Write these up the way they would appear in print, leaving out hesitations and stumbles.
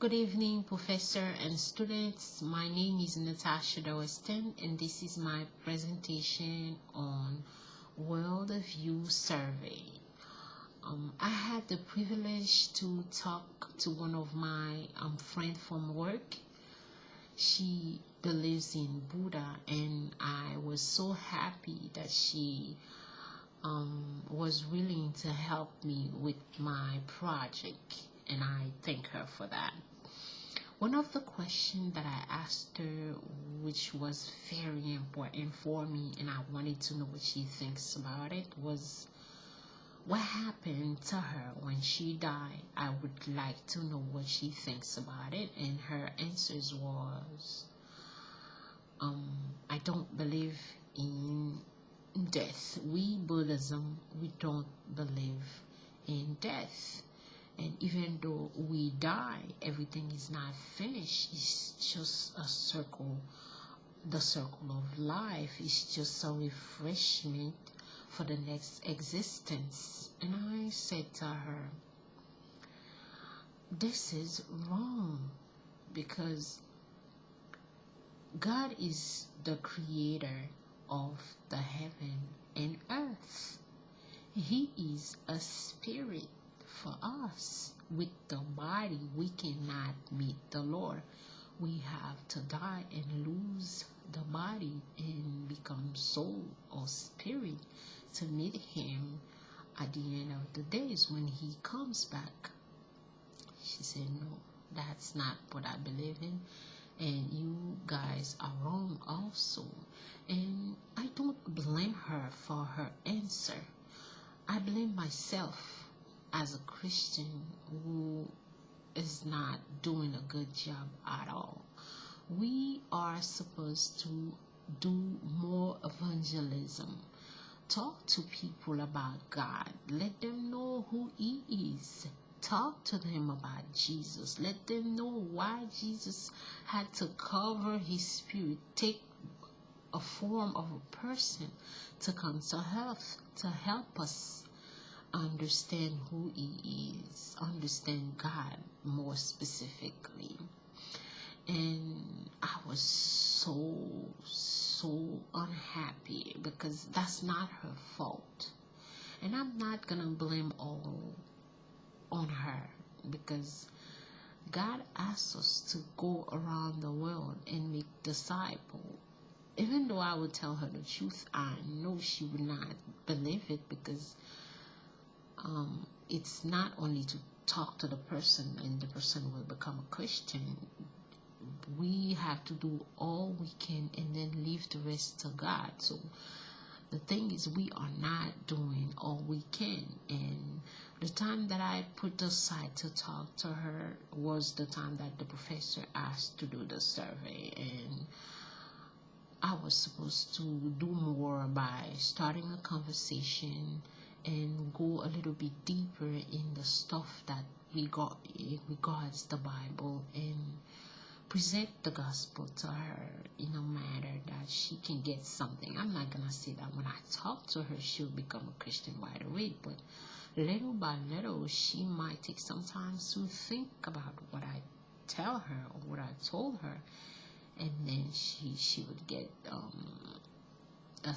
Good evening, Professor and students. My name is Natasha Daweston, and this is my presentation on worldview survey. I had the privilege to talk to one of my friend from work. She believes in Buddha, and I was so happy that she was willing to help me with my project, and I thank her for that. One of the questions that I asked her, which was very important for me, and I wanted to know what she thinks about it, was what happened to her when she died. I would like to know what she thinks about it, and her answers was, I don't believe in death. We Buddhism, we don't believe in death. And even though we die, everything is not finished. It's just a circle. The circle of life is just a refreshment for the next existence. And I said to her, this is wrong, because God is the creator of the heaven and earth. He is a spirit. For us, with the body, we cannot meet the Lord. We have to die and lose the body and become soul or spirit to meet Him at the end of the days when He comes back. She said, no, that's not what I believe in, and you guys are wrong also. And I don't blame her for her answer. I blame myself as a Christian who is not doing a good job at all. We are supposed to do more evangelism. Talk to people about God. Let them know who He is. Talk to them about Jesus. Let them know why Jesus had to cover His spirit, take a form of a person to come to help us understand who He is, understand God more specifically. And I was so unhappy, because that's not her fault. And I'm not gonna blame all on her, because God asks us to go around the world and make disciples. Even though I would tell her the truth, I know she would not believe it, because it's not only to talk to the person and the person will become a Christian. We have to do all we can and then leave the rest to God. So the thing is, we are not doing all we can. And the time that I put aside to talk to her was the time that the professor asked to do the survey. And I was supposed to do more by starting a conversation and go a little bit deeper in the stuff that we got regards the Bible, and present the gospel to her in a manner that she can get something. I'm not gonna say that when I talk to her she'll become a Christian right away, but little by little she might take some time to think about what I tell her or what I told her, and then she would get a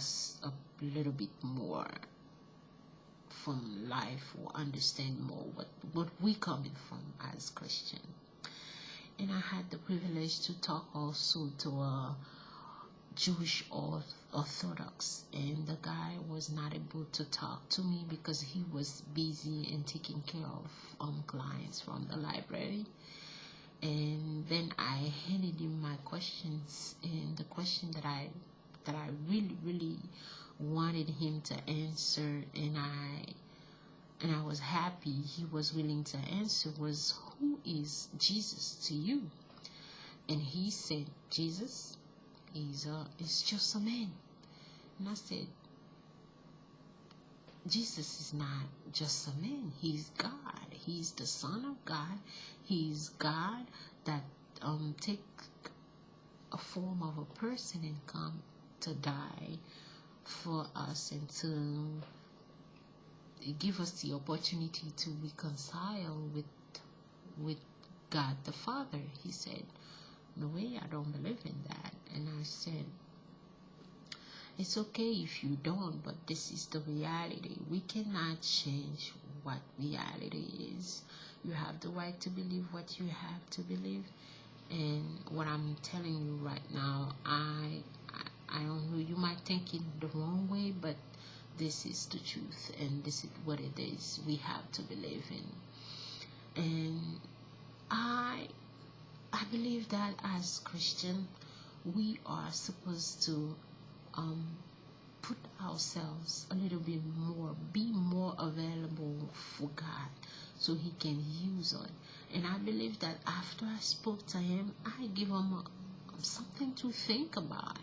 little bit more from life, or understand more what we coming from as Christian. And I had the privilege to talk also to a Jewish Orthodox, and the guy was not able to talk to me because he was busy and taking care of clients from the library. And then I handed him my questions, and the question that I really wanted him to answer, and I was happy he was willing to answer, was, who is Jesus to you? And he said, Jesus is just a man. And I said, Jesus is not just a man. He's God. He's the Son of God. He's God that take a form of a person and come to die for us, and to give us the opportunity to reconcile with God the Father. He said, no way, I don't believe in that. And I said, it's okay if you don't, but this is the reality. We cannot change what reality is. You have the right to believe what you have to believe. And what I'm telling you right now, I don't know, you might think it the wrong way, but this is the truth, and this is what it is. We have to believe in. And I believe that as Christian, we are supposed to put ourselves a little bit more, be more available for God so He can use us. And I believe that after I spoke to Him, I give Him something to think about.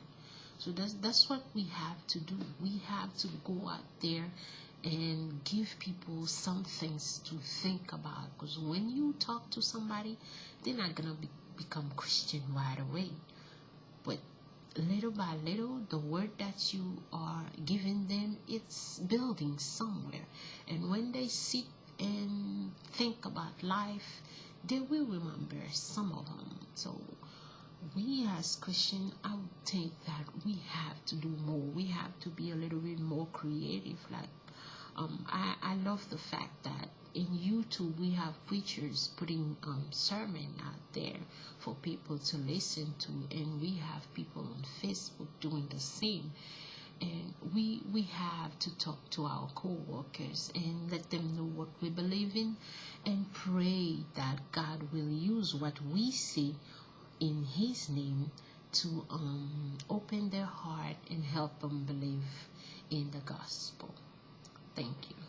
So that's what we have to do. We have to go out there and give people some things to think about. Because when you talk to somebody, they're not going to become Christian right away. But little by little, the word that you are giving them, it's building somewhere. And when they sit and think about life, they will remember some of them. So we as Christians, I would think that we have to do more. We have to be a little bit more creative. Like, I love the fact that in YouTube we have preachers putting sermon out there for people to listen to, and we have people on Facebook doing the same. And we have to talk to our co-workers and let them know what we believe in, and pray that God will use what we say in His name to open their heart and help them believe in the gospel. Thank you.